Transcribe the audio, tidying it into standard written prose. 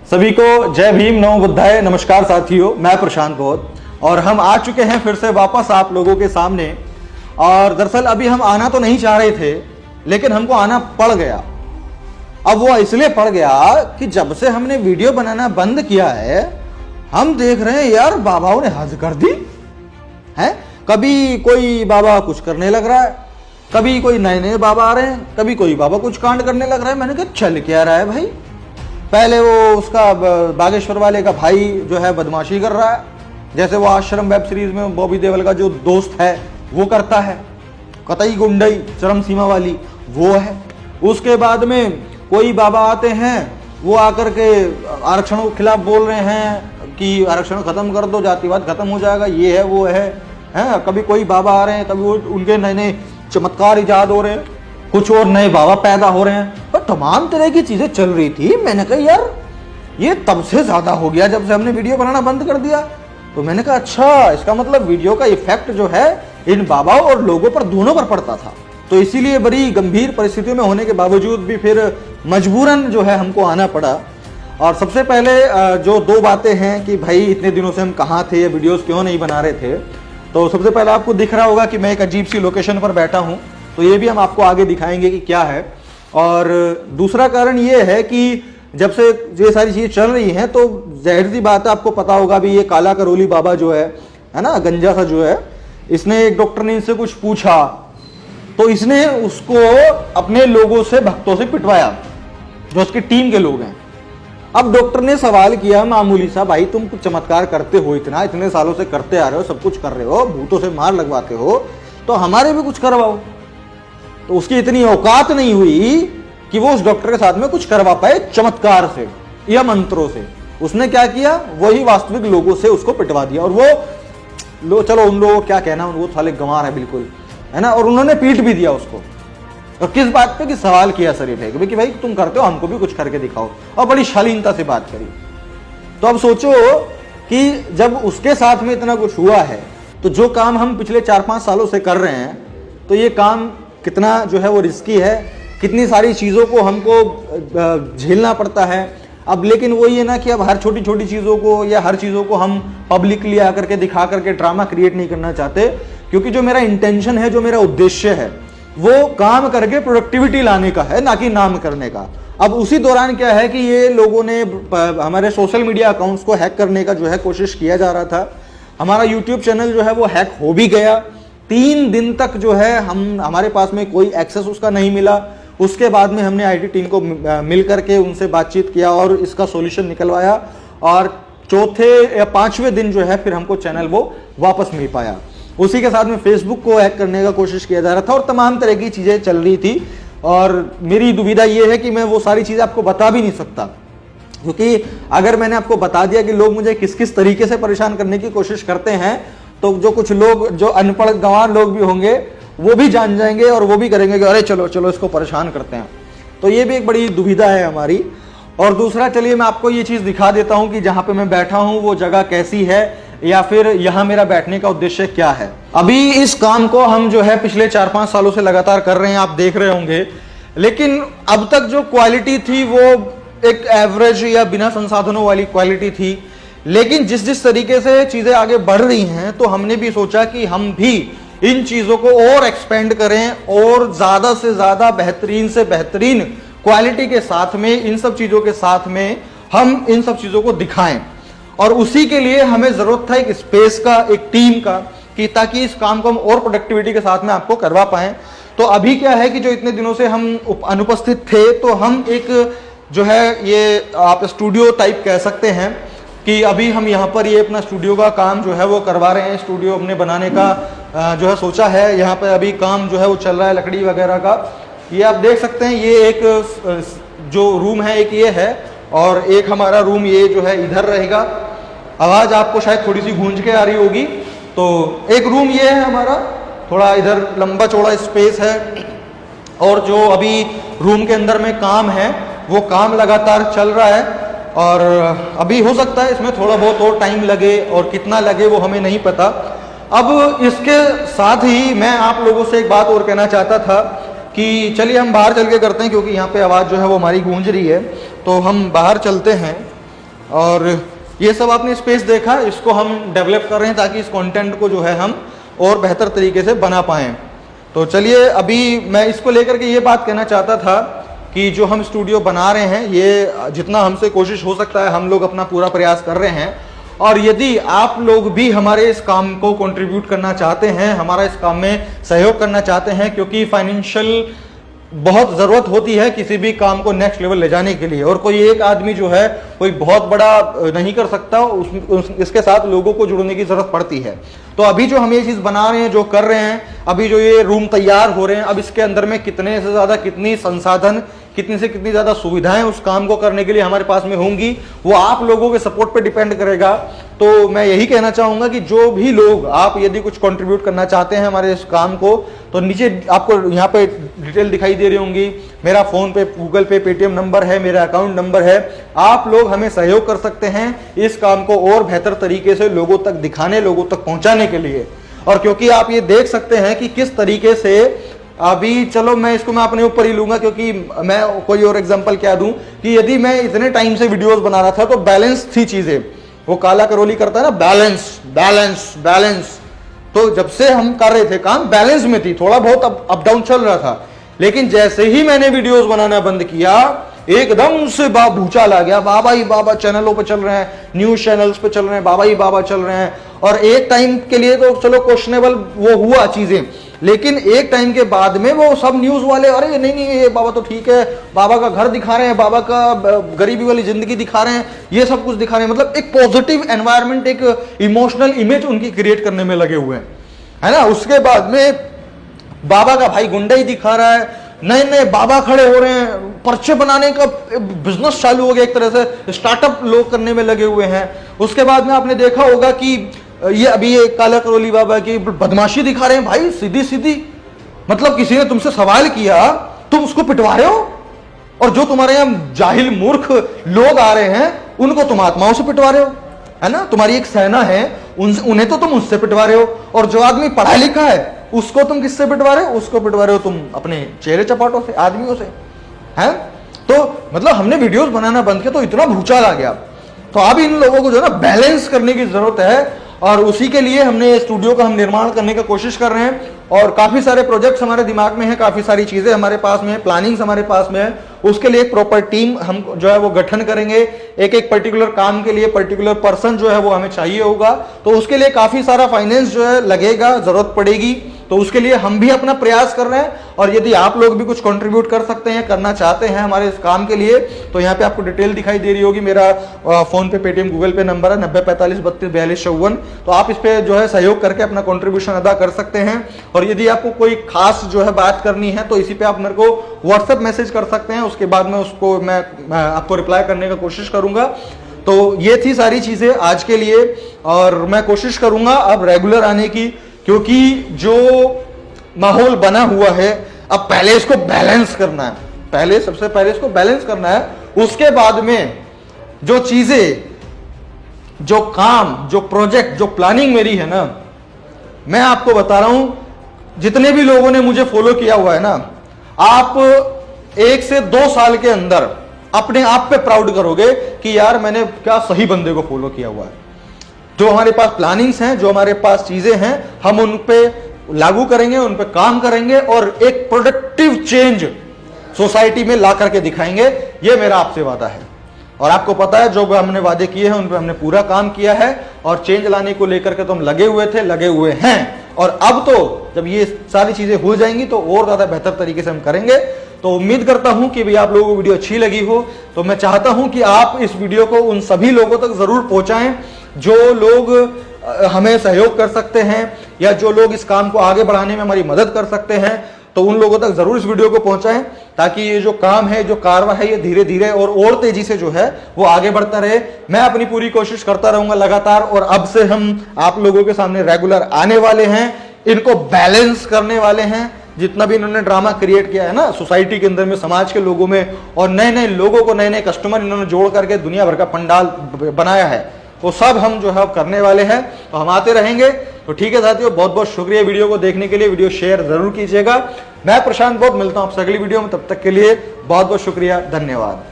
सभी को जय भीम, नमो बुद्धाय। नमस्कार साथियों, मैं प्रशांत बहुत और हम आ चुके हैं फिर से वापस आप लोगों के सामने। और दरअसल अभी हम आना तो नहीं चाह रहे थे, लेकिन हमको आना पड़ गया। अब वो इसलिए पड़ गया कि जब से हमने वीडियो बनाना बंद किया है, हम देख रहे हैं यार बाबाओं ने हद कर दी है। कभी कोई बाबा कुछ करने लग रहा है, कभी कोई नए नए बाबा आ रहे हैं, कभी कोई बाबा कुछ कांड करने लग रहा है। मैंने कहा चल क्या रहा है भाई। पहले वो उसका बागेश्वर वाले का भाई जो है बदमाशी कर रहा है, जैसे वो आश्रम वेब सीरीज में बॉबी देओल का जो दोस्त है वो करता है, कतई गुंडई चरम सीमा वाली वो है। उसके बाद में कोई बाबा आते हैं, वो आकर के आरक्षण के खिलाफ बोल रहे हैं कि आरक्षण खत्म कर दो, जातिवाद खत्म हो जाएगा, ये है वो है। कभी कोई बाबा आ रहे हैं, कभी वो उनके नए नए चमत्कार इजाद हो रहे हैं, कुछ और नए बाबा पैदा हो रहे हैं, पर तमाम तरह की चीजें चल रही थी। मैंने कहा यार ये तब से ज्यादा हो गया जब से हमने वीडियो बनाना बंद कर दिया। तो मैंने कहा अच्छा, इसका मतलब वीडियो का इफेक्ट जो है इन बाबाओं और लोगों पर दोनों पर पड़ता था। तो इसीलिए बड़ी गंभीर परिस्थितियों में होने के बावजूद भी फिर मजबूरन जो है हमको आना पड़ा। और सबसे पहले जो दो बातें हैं कि भाई इतने दिनों से हम कहाँ थे, ये वीडियोस क्यों नहीं बना रहे थे। तो सबसे पहले आपको दिख रहा होगा कि मैं एक अजीब सी लोकेशन पर बैठा हूँ, तो ये भी हम आपको आगे दिखाएंगे कि क्या है। और दूसरा कारण ये है कि जब से ये सारी चीजें चल रही हैं तो जाहिर सी बात है, आपको पता होगा भी ये काला करोली बाबा जो है ना, गंजा सा जो है, इसने एक डॉक्टर ने इनसे कुछ पूछा तो इसने उसको अपने लोगों से, भक्तों से पिटवाया, जो उसकी टीम के लोग हैं। अब डॉक्टर ने सवाल किया मामूली सा, भाई तुम कुछ चमत्कार करते हो, इतने सालों से करते आ रहे हो, सब कुछ कर रहे हो, भूतों से मार लगवाते हो, तो हमारे भी कुछ करवाओ। तो उसकी इतनी औकात नहीं हुई कि वो उस डॉक्टर के साथ में कुछ करवा पाए चमत्कार से या मंत्रों से। उसने क्या किया, वही वास्तविक लोगों से उसको पिटवा दिया। और वो चलो उन लोगों को क्या कहना, वो साले गंवार है बिल्कुल, है ना। और उन्होंने पीट भी दिया उसको। और किस बात पे कि सवाल किया शरीफ है कि भाई तुम करते हो, हमको भी कुछ करके दिखाओ, और बड़ी शालीनता से बात करी। तो अब सोचो कि जब उसके साथ में इतना कुछ हुआ है, तो जो काम हम पिछले 4-5 सालों से कर रहे हैं, तो ये काम कितना जो है वो रिस्की है, कितनी सारी चीज़ों को हमको झेलना पड़ता है। अब लेकिन वो ये ना कि अब हर छोटी छोटी चीज़ों को या हर चीज़ों को हम पब्लिकली आकर के दिखा करके ड्रामा क्रिएट नहीं करना चाहते, क्योंकि जो मेरा इंटेंशन है, जो मेरा उद्देश्य है, वो काम करके प्रोडक्टिविटी लाने का है, ना कि नाम करने का। अब उसी दौरान क्या है कि ये लोगों ने हमारे सोशल मीडिया अकाउंट्स को हैक करने का जो है कोशिश किया जा रहा था। हमारा यूट्यूब चैनल जो है वो हैक हो भी गया। 3 दिन तक जो है हमारे पास में कोई एक्सेस उसका नहीं मिला। उसके बाद में हमने आईटी टीम को मिल करके उनसे बातचीत किया और इसका सॉल्यूशन निकलवाया। और चौथे या 5वें दिन जो है फिर हमको चैनल वो वापस मिल पाया। उसी के साथ में फेसबुक को हैक करने का कोशिश किया जा रहा था और तमाम तरह की चीज़ें चल रही थी। और मेरी दुविधा ये है कि मैं वो सारी चीज़ें आपको बता भी नहीं सकता, क्योंकि अगर मैंने आपको बता दिया कि लोग मुझे किस किस तरीके से परेशान करने की कोशिश करते हैं, तो जो कुछ लोग, जो अनपढ़ गंवार लोग भी होंगे, वो भी जान जाएंगे और वो भी करेंगे कि अरे चलो चलो इसको परेशान करते हैं। तो ये भी एक बड़ी दुविधा है हमारी। और दूसरा, चलिए मैं आपको ये चीज़ दिखा देता हूँ कि जहाँ पे मैं बैठा हूँ वो जगह कैसी है, या फिर यहाँ मेरा बैठने का उद्देश्य क्या है। अभी इस काम को हम जो है पिछले 4-5 सालों से लगातार कर रहे हैं, आप देख रहे होंगे। लेकिन अब तक जो क्वालिटी थी वो एक एवरेज या बिना संसाधनों वाली क्वालिटी थी। लेकिन जिस जिस तरीके से चीज़ें आगे बढ़ रही हैं, तो हमने भी सोचा कि हम भी इन चीज़ों को और एक्सपेंड करें और ज़्यादा से ज़्यादा बेहतरीन से बेहतरीन क्वालिटी के साथ में, इन सब चीज़ों के साथ में हम इन सब चीज़ों को दिखाएं। और उसी के लिए हमें ज़रूरत था एक स्पेस का, एक टीम का, कि ताकि इस काम को हम और प्रोडक्टिविटी के साथ में आपको करवा पाएं। तो अभी क्या है कि जो इतने दिनों से हम अनुपस्थित थे, तो हम एक जो है ये आप स्टूडियो टाइप कह सकते हैं कि अभी हम यहाँ पर ये अपना स्टूडियो का काम जो है वो करवा रहे हैं। स्टूडियो हमने बनाने का जो है सोचा है। यहाँ पर अभी काम जो है वो चल रहा है लकड़ी वगैरह का। ये आप देख सकते हैं, ये एक जो रूम है, एक ये है, और एक हमारा रूम ये जो है इधर रहेगा। आवाज़ आपको शायद थोड़ी सी गूंज के आ रही होगी। तो एक रूम ये है हमारा, थोड़ा इधर लंबा चौड़ा स्पेस है। और जो अभी रूम के अंदर में काम है, वो काम लगातार चल रहा है। और अभी हो सकता है इसमें थोड़ा बहुत और टाइम लगे, और कितना लगे वो हमें नहीं पता। अब इसके साथ ही मैं आप लोगों से एक बात और कहना चाहता था कि चलिए हम बाहर चल के करते हैं, क्योंकि यहाँ पे आवाज़ जो है वो हमारी गूंज रही है। तो हम बाहर चलते हैं और ये सब आपने स्पेस देखा, इसको हम डेवलप कर रहे हैं ताकि इस कंटेंट को जो है हम और बेहतर तरीके से बना पाएँ। तो चलिए, अभी मैं इसको लेकर के ये बात कहना चाहता था कि जो हम स्टूडियो बना रहे हैं, ये जितना हमसे कोशिश हो सकता है हम लोग अपना पूरा प्रयास कर रहे हैं। और यदि आप लोग भी हमारे इस काम को कंट्रीब्यूट करना चाहते हैं, हमारा इस काम में सहयोग करना चाहते हैं, क्योंकि फाइनेंशियल बहुत ज़रूरत होती है किसी भी काम को नेक्स्ट लेवल ले जाने के लिए, और कोई एक आदमी जो है कोई बहुत बड़ा नहीं कर सकता, इसके साथ लोगों को जुड़ने की ज़रूरत पड़ती है। तो अभी जो हम ये चीज़ बना रहे हैं, जो कर रहे हैं, अभी जो ये रूम तैयार हो रहे हैं, अब इसके अंदर में कितने से ज़्यादा कितनी संसाधन, कितनी से कितनी ज़्यादा सुविधाएं उस काम को करने के लिए हमारे पास में होंगी, वो आप लोगों के सपोर्ट पे डिपेंड करेगा। तो मैं यही कहना चाहूँगा कि जो भी लोग, आप यदि कुछ कंट्रीब्यूट करना चाहते हैं हमारे इस काम को, तो नीचे आपको यहाँ पे डिटेल दिखाई दे रही होंगी। मेरा फ़ोन पे, गूगल पे, पेटीएम नंबर है, मेरा अकाउंट नंबर है। आप लोग हमें सहयोग कर सकते हैं इस काम को और बेहतर तरीके से लोगों तक दिखाने, लोगों तक पहुँचाने के लिए। और क्योंकि आप ये देख सकते हैं कि किस तरीके से अभी, चलो मैं इसको मैं अपने ऊपर ही लूंगा, क्योंकि मैं कोई और एग्जांपल क्या दूं कि यदि मैं इतने टाइम से वीडियोस बना रहा था तो बैलेंस थी चीजें, वो काला करोली करता है ना, बैलेंस बैलेंस बैलेंस। तो जब से हम कर रहे थे काम, बैलेंस में थी, थोड़ा बहुत अप डाउन चल रहा था। लेकिन जैसे ही मैंने वीडियोस बनाना बंद किया, एकदम से भूचाल आ गया। बाबा ही बाबा चैनलों पे चल रहे हैं, न्यूज चैनल्स पे चल रहे हैं, बाबा ही बाबा चल रहे हैं। और एक टाइम के लिए तो चलो क्वेश्चनेबल वो हुआ चीजें, लेकिन एक टाइम के बाद में वो सब न्यूज वाले, अरे नहीं नहीं ये बाबा तो ठीक है, बाबा का घर दिखा रहे हैं, बाबा का गरीबी वाली जिंदगी दिखा रहे हैं, ये सब कुछ दिखा रहे हैं। मतलब एक पॉजिटिव एनवायरनमेंट, एक इमोशनल इमेज उनकी क्रिएट करने में लगे हुए हैं, है ना। उसके बाद में बाबा का भाई गुंडा ही दिखा रहा है, नए नए बाबा खड़े हो रहे हैं, पर्चे बनाने का बिजनेस चालू हो गया, एक तरह से स्टार्टअप लोग करने में लगे हुए हैं। उसके बाद में आपने देखा होगा कि ये अभी ये काला करोली बाबा की बदमाशी दिखा रहे हैं भाई, सीधी सीधी। मतलब किसी ने तुमसे सवाल किया, तुम उसको पिटवा रहे हो, और जो तुम्हारे यहाँ जाहिल मूर्ख लोग आ रहे हैं उनको तुम आत्माओं से पिटवा रहे हो, है ना। तुम्हारी एक सेना है, उन्हें तो तुम उससे पिटवा रहे हो, और जो आदमी पढ़ा लिखा है उसको तुम किससे पिटवा रहे हो? उसको पिटवा रहे हो तुम अपने चेहरे चपाटों से, आदमियों से, हैं। तो मतलब हमने वीडियोस बनाना बंद किया तो इतना भूचाल आ गया। तो अब इन लोगों को जो है ना बैलेंस करने की जरूरत है, और उसी के लिए हमने स्टूडियो का हम निर्माण करने का कोशिश कर रहे हैं। और काफी सारे प्रोजेक्ट्स हमारे दिमाग में है, काफी सारी चीजें हमारे पास में है, प्लानिंग्स हमारे पास में है। उसके लिए एक प्रॉपर टीम हम जो है वो गठन करेंगे। एक एक पर्टिकुलर काम के लिए पर्टिकुलर पर्सन जो है वो हमें चाहिए होगा, तो उसके लिए काफी सारा फाइनेंस जो है लगेगा, जरूरत पड़ेगी। तो उसके लिए हम भी अपना प्रयास कर रहे हैं। और यदि आप लोग भी कुछ कंट्रीब्यूट कर सकते हैं, करना चाहते हैं हमारे इस काम के लिए, तो यहाँ पे आपको डिटेल दिखाई दे रही होगी। मेरा फोन पे, पेटीएम, गूगल पे नंबर है 9045324254। तो आप इस पे जो है सहयोग करके अपना कंट्रीब्यूशन अदा कर सकते हैं। और यदि आपको कोई खास जो है बात करनी है तो इसी पे आप मेरे को व्हाट्सएप मैसेज कर सकते हैं, उसके बाद में उसको मैं आपको रिप्लाई करने का कोशिश करूंगा। तो ये थी सारी चीजें आज के लिए, और मैं कोशिश करूंगा अब रेगुलर आने की, क्योंकि जो माहौल बना हुआ है अब पहले इसको बैलेंस करना है, पहले सबसे पहले इसको बैलेंस करना है। उसके बाद में जो चीजें, जो काम, जो प्रोजेक्ट, जो प्लानिंग मेरी है ना, मैं आपको बता रहा हूं, जितने भी लोगों ने मुझे फॉलो किया हुआ है ना, आप 1 से 2 साल के अंदर अपने आप पे प्राउड करोगे कि यार मैंने क्या सही बंदे को फॉलो किया हुआ है। जो हमारे पास प्लानिंग्स हैं, जो हमारे पास चीजें हैं, हम उन पे लागू करेंगे, उन पे काम करेंगे और एक प्रोडक्टिव चेंज सोसाइटी में ला करके दिखाएंगे। ये मेरा आपसे वादा है। और आपको पता है जो हमने वादे किए हैं उन पे हमने पूरा काम किया है, और चेंज लाने को लेकर के तो हम लगे हुए थे, लगे हुए हैं। और अब तो जब ये सारी चीजें हो जाएंगी तो और ज्यादा बेहतर तरीके से हम करेंगे। तो उम्मीद करता हूं कि भाई आप लोगों को वीडियो अच्छी लगी हो। तो मैं चाहता हूं कि आप इस वीडियो को उन सभी लोगों तक जरूर पहुंचाएं जो लोग हमें सहयोग कर सकते हैं, या जो लोग इस काम को आगे बढ़ाने में हमारी मदद कर सकते हैं। तो उन लोगों तक जरूर इस वीडियो को पहुंचाएं, ताकि ये जो काम है, जो कारवा है, ये धीरे धीरे और तेजी से जो है वो आगे बढ़ता रहे। मैं अपनी पूरी कोशिश करता रहूंगा लगातार, और अब से हम आप लोगों के सामने रेगुलर आने वाले हैं, इनको बैलेंस करने वाले हैं। जितना भी इन्होंने ड्रामा क्रिएट किया है ना सोसाइटी के अंदर में, समाज के लोगों में, और नए नए लोगों को, नए नए कस्टमर इन्होंने जोड़ करके दुनिया भर का पंडाल बनाया है, वो सब हम जो है करने वाले हैं। तो हम आते रहेंगे। तो ठीक है साथियों, बहुत बहुत शुक्रिया वीडियो को देखने के लिए। वीडियो शेयर जरूर कीजिएगा। मैं प्रशांत बहुत मिलता हूं आपसे अगली वीडियो में, तब तक के लिए बहुत बहुत शुक्रिया, धन्यवाद।